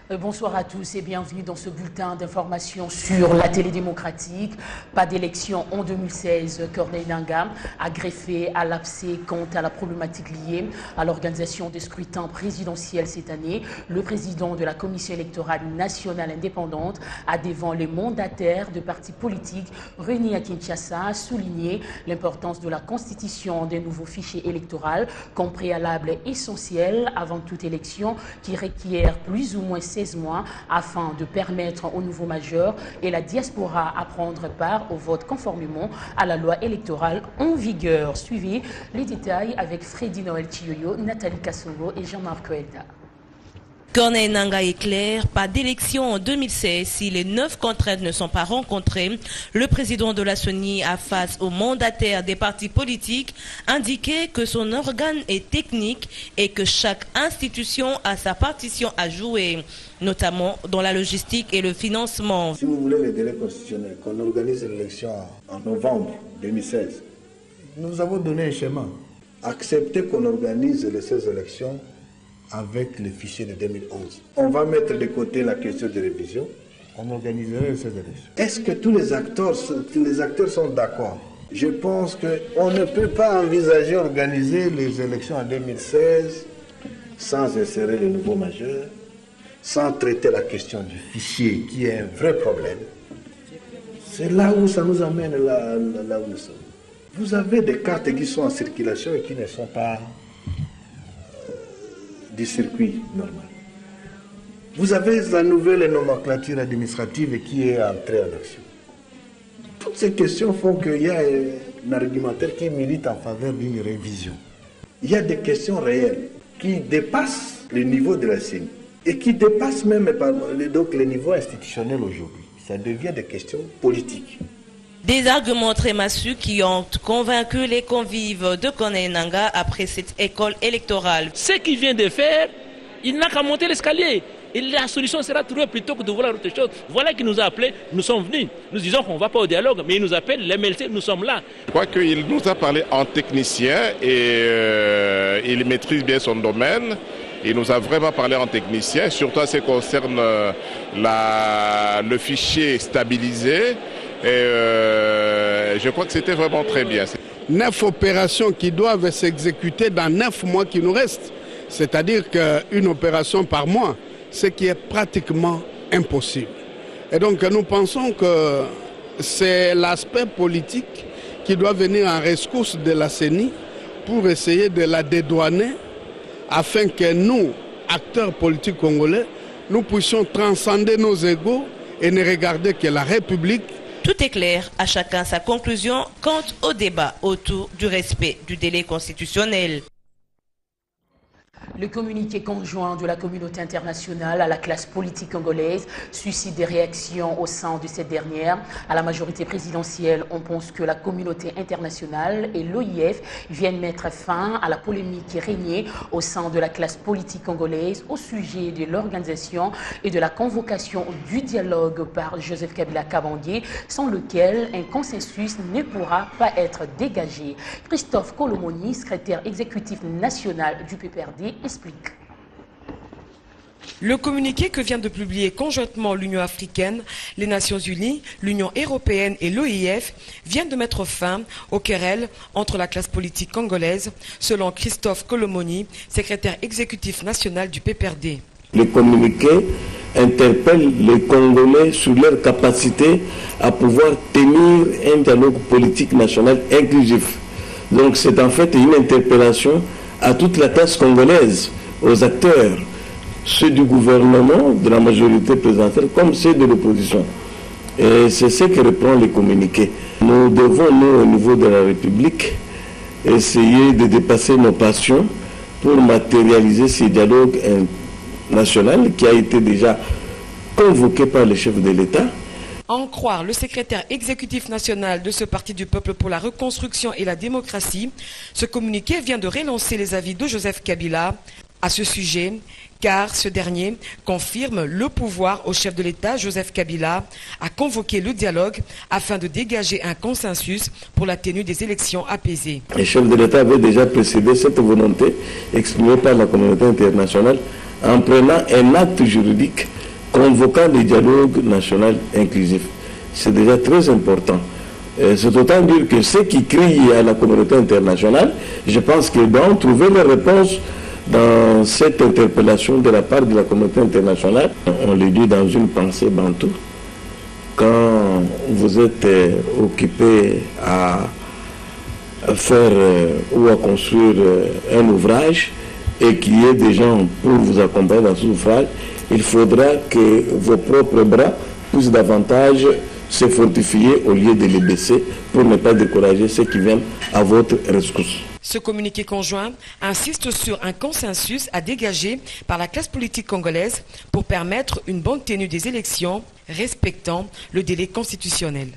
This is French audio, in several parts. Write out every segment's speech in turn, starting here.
Bonsoir à tous et bienvenue dans ce bulletin d'information sur la télé démocratique. Pas d'élection en 2016. Corneille Nangaa a greffé à l'abcès quant à la problématique liée à l'organisation des scrutins présidentiels cette année. Le président de la Commission électorale nationale indépendante a devant les mandataires de partis politiques réunis à Kinshasa souligné l'importance de la constitution d'un nouveau fichier électoral comme préalable essentiel avant toute élection qui requiert plus ou moins 16 mois afin de permettre aux nouveaux majeurs et la diaspora à prendre part au vote conformément à la loi électorale en vigueur. Suivez les détails avec Freddy Noël Chiyoyo, Nathalie Kassongo et Jean-Marc Coelta. Corneille Nangaa est clair, pas d'élection en 2016 si les 9 contraintes ne sont pas rencontrées. Le président de la CENI a face aux mandataires des partis politiques indiqué que son organe est technique et que chaque institution a sa partition à jouer, notamment dans la logistique et le financement. Si vous voulez les délais constitutionnels, qu'on organise l'élection en novembre 2016, nous avons donné un schéma. Accepter qu'on organise les 16 élections avec le fichier de 2011. On va mettre de côté la question de révision. On organiserait ces élections. Est-ce que tous les acteurs sont d'accord? Je pense qu'on ne peut pas envisager d'organiser les élections en 2016 sans insérer les nouveaux majeurs, sans traiter la question du fichier qui est un vrai problème. C'est là où ça nous amène là où nous sommes. Vous avez des cartes qui sont en circulation et qui ne sont pas du circuit normal. Vous avez la nouvelle nomenclature administrative qui est entrée en action. Toutes ces questions font qu'il y a un argumentaire qui milite en faveur d'une révision. Il y a des questions réelles qui dépassent le niveau de la CENI et qui dépassent même donc, le niveau institutionnel aujourd'hui. Ça devient des questions politiques. Des arguments très massue qui ont convaincu les convives de Corneille Nangaa après cette école électorale. Ce qu'il vient de faire, il n'a qu'à monter l'escalier. Et la solution sera trouvée plutôt que de vouloir autre chose. Voilà qui nous a appelés, nous sommes venus. Nous disons qu'on ne va pas au dialogue, mais il nous appelle, l'MLC, nous sommes là. Je crois qu'il nous a parlé en technicien et il maîtrise bien son domaine. Il nous a vraiment parlé en technicien, surtout en ce qui concerne le fichier stabilisé. Et je crois que c'était vraiment très bien. 9 opérations qui doivent s'exécuter dans 9 mois qui nous restent. C'est-à-dire qu'une opération par mois, ce qui est pratiquement impossible. Et donc nous pensons que c'est l'aspect politique qui doit venir en rescousse de la CENI pour essayer de la dédouaner afin que nous, acteurs politiques congolais, nous puissions transcender nos égos et ne regarder que la République. Tout est clair, à chacun sa conclusion quant au débat autour du respect du délai constitutionnel. Le communiqué conjoint de la communauté internationale à la classe politique congolaise suscite des réactions au sein de cette dernière. À la majorité présidentielle, on pense que la communauté internationale et l'OIF viennent mettre fin à la polémique qui régnait au sein de la classe politique congolaise au sujet de l'organisation et de la convocation du dialogue par Joseph Kabila Kabange, sans lequel un consensus ne pourra pas être dégagé. Christophe Kolomoni, secrétaire exécutif national du PPRD, explique. Le communiqué que vient de publier conjointement l'Union africaine, les Nations unies, l'Union européenne et l'OIF vient de mettre fin aux querelles entre la classe politique congolaise, selon Christophe Kolomoni, secrétaire exécutif national du PPRD. Le communiqué interpelle les Congolais sur leur capacité à pouvoir tenir un dialogue politique national inclusif. Donc c'est en fait une interpellation à toute la classe congolaise, aux acteurs, ceux du gouvernement, de la majorité présidentielle, comme ceux de l'opposition. Et c'est ce que reprend le communiqué. Nous devons, nous, au niveau de la République, essayer de dépasser nos passions pour matérialiser ce dialogue national qui a été déjà convoqué par le chef de l'État. À en croire le secrétaire exécutif national de ce Parti du Peuple pour la Reconstruction et la Démocratie, ce communiqué vient de relancer les avis de Joseph Kabila à ce sujet, car ce dernier confirme le pouvoir au chef de l'État, Joseph Kabila, à convoquer le dialogue afin de dégager un consensus pour la tenue des élections apaisées. Le chef de l'État avait déjà précédé cette volonté exprimée par la communauté internationale en prenant un acte juridique convoquant le dialogue national inclusif. C'est déjà très important. C'est autant dire que ceux qui crient à la communauté internationale, je pense qu'ils doivent trouver leur réponse dans cette interpellation de la part de la communauté internationale. On le dit dans une pensée bantou. Quand vous êtes occupé à faire ou à construire un ouvrage et qu'il y ait des gens pour vous accompagner dans ce ouvrage, il faudra que vos propres bras puissent davantage se fortifier au lieu de les baisser pour ne pas décourager ceux qui viennent à votre rescousse. Ce communiqué conjoint insiste sur un consensus à dégager par la classe politique congolaise pour permettre une bonne tenue des élections respectant le délai constitutionnel.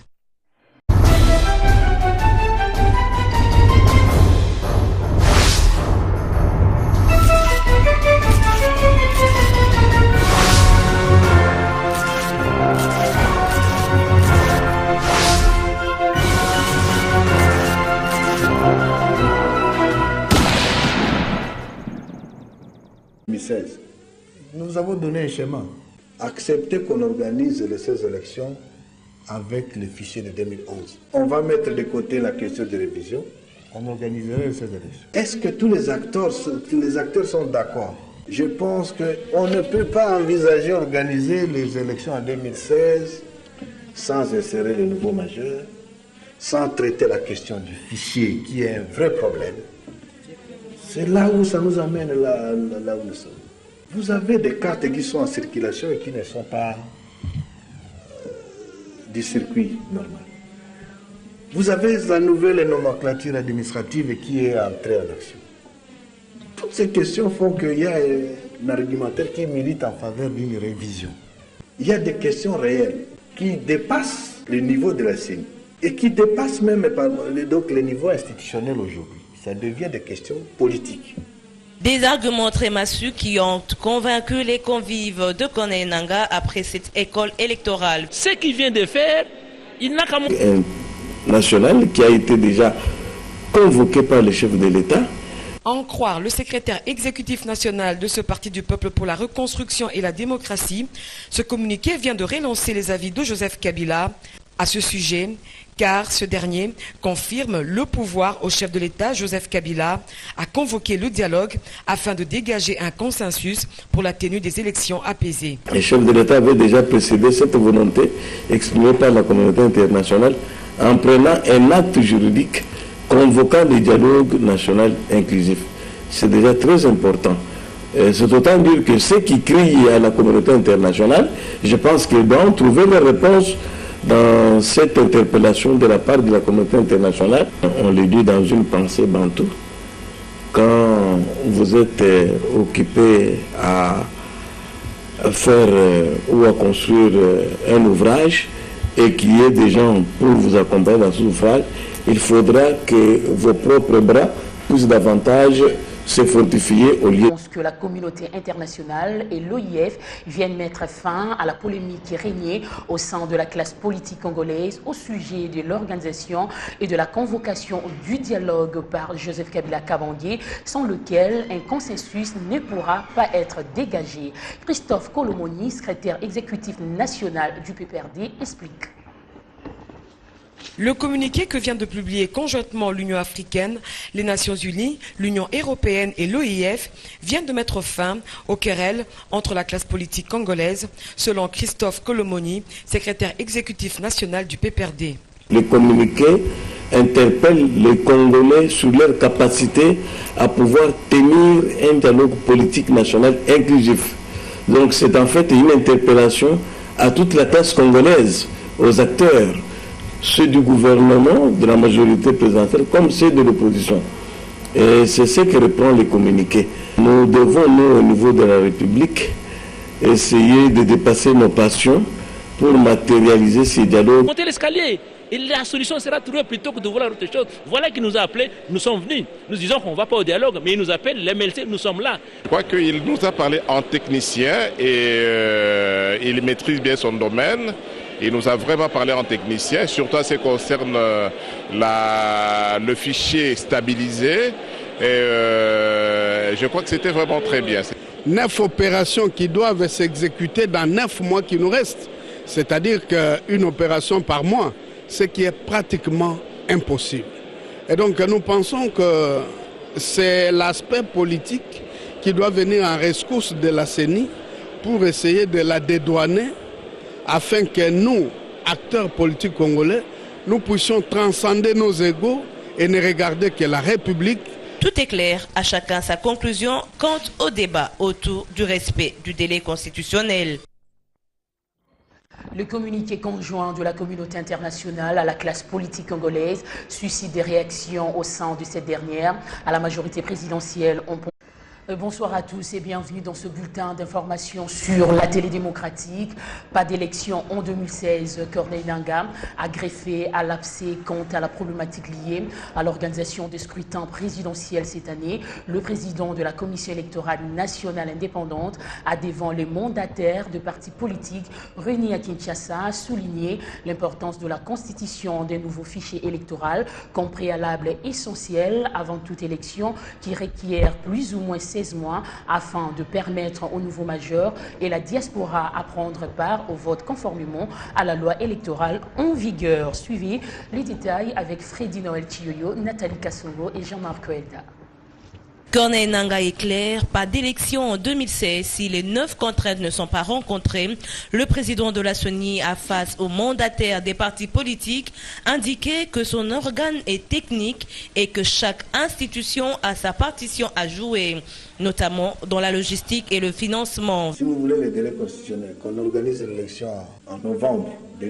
Nous avons donné un schéma. Accepter qu'on organise ces élections avec le fichier de 2011. On va mettre de côté la question de révision. On organiserait ces élections. Est-ce que tous les acteurs sont d'accord? Je pense qu'on ne peut pas envisager organiser les élections en 2016 sans insérer le nouveau majeur, sans traiter la question du fichier qui est un vrai problème. C'est là où ça nous amène, là où nous sommes. Vous avez des cartes qui sont en circulation et qui ne sont pas du circuit normal. Vous avez la nouvelle nomenclature administrative qui est entrée en action. Toutes ces questions font qu'il y a un argumentaire qui milite en faveur d'une révision. Il y a des questions réelles qui dépassent le niveau de la CENI et qui dépassent même donc, le niveau institutionnel aujourd'hui. Ça devient des questions politiques. Des arguments très massus qui ont convaincu les convives de Corneille Nangaa après cette école électorale. Ce qu'il vient de faire, il n'a qu'à... Un national qui a été déjà convoqué par le chef de l'État. En croire le secrétaire exécutif national de ce Parti du peuple pour la reconstruction et la démocratie, ce communiqué vient de relancer les avis de Joseph Kabila à ce sujet, car ce dernier confirme le pouvoir au chef de l'État, Joseph Kabila, à convoquer le dialogue afin de dégager un consensus pour la tenue des élections apaisées. Le chef de l'État avait déjà précédé cette volonté exprimée par la communauté internationale en prenant un acte juridique convoquant le dialogue national inclusif. C'est déjà très important. C'est autant dire que ceux qui crient à la communauté internationale, je pense qu'ils doivent trouver leur réponse dans cette interpellation de la part de la communauté internationale. On le dit dans une pensée bantou. Quand vous êtes occupé à faire ou à construire un ouvrage et qu'il y ait des gens pour vous accompagner dans ce ouvrage, il faudra que vos propres bras puissent davantage se fortifier au lieu... Que la communauté internationale et l'OIF viennent mettre fin à la polémique qui régnait au sein de la classe politique congolaise au sujet de l'organisation et de la convocation du dialogue par Joseph Kabila Kabange, sans lequel un consensus ne pourra pas être dégagé. Christophe Kolomoni, secrétaire exécutif national du PPRD, explique. Le communiqué que vient de publier conjointement l'Union africaine, les Nations unies, l'Union européenne et l'OIF vient de mettre fin aux querelles entre la classe politique congolaise, selon Christophe Kolomoni, secrétaire exécutif national du PPRD. Le communiqué interpelle les Congolais sur leur capacité à pouvoir tenir un dialogue politique national inclusif. Donc c'est en fait une interpellation à toute la classe congolaise, aux acteurs, ceux du gouvernement, de la majorité présidentielle, comme ceux de l'opposition. Et c'est ce que reprend le communiqué. Nous devons, nous, au niveau de la République, essayer de dépasser nos passions pour matérialiser ces dialogues. Monter l'escalier et la solution sera trouvée plutôt que de vouloir autre chose. Voilà qui nous a appelés, nous sommes venus. Nous disons qu'on ne va pas au dialogue, mais il nous appelle, les MLC, nous sommes là. Je crois qu'il nous a parlé en technicien et il maîtrise bien son domaine. Il nous a vraiment parlé en technicien, surtout en ce qui concerne le fichier stabilisé. Et je crois que c'était vraiment très bien. 9 opérations qui doivent s'exécuter dans 9 mois qui nous restent. C'est-à-dire qu'une opération par mois, ce qui est pratiquement impossible. Et donc nous pensons que c'est l'aspect politique qui doit venir en rescousse de la CENI pour essayer de la dédouaner afin que nous, acteurs politiques congolais, nous puissions transcender nos égos et ne regarder que la République. Tout est clair, à chacun sa conclusion quant au débat autour du respect du délai constitutionnel. Le communiqué conjoint de la communauté internationale à la classe politique congolaise suscite des réactions au sein de cette dernière. À la majorité présidentielle, bonsoir à tous et bienvenue dans ce bulletin d'information sur la télé démocratique. Pas d'élection en 2016, Corneille Nangaa a greffé à l'abcès quant à la problématique liée à l'organisation des scrutins présidentiels cette année. Le président de la Commission électorale nationale indépendante a devant les mandataires de partis politiques réunis à Kinshasa a souligné l'importance de la constitution d'un nouveau fichier électoral comme préalable essentiel avant toute élection qui requiert plus ou moins 16 mois afin de permettre aux nouveaux majeurs et la diaspora à prendre part au vote conformément à la loi électorale en vigueur. Suivez les détails avec Freddy Noël Chiyoyo, Nathalie Kassongo et Jean-Marc Coelda. Corneille Nangaa est clair, pas d'élection en 2016 si les 9 contraintes ne sont pas rencontrées. Le président de la CENI a face aux mandataires des partis politiques indiqué que son organe est technique et que chaque institution a sa partition à jouer, notamment dans la logistique et le financement. Si vous voulez les délais constitutionnels, qu'on organise l'élection en novembre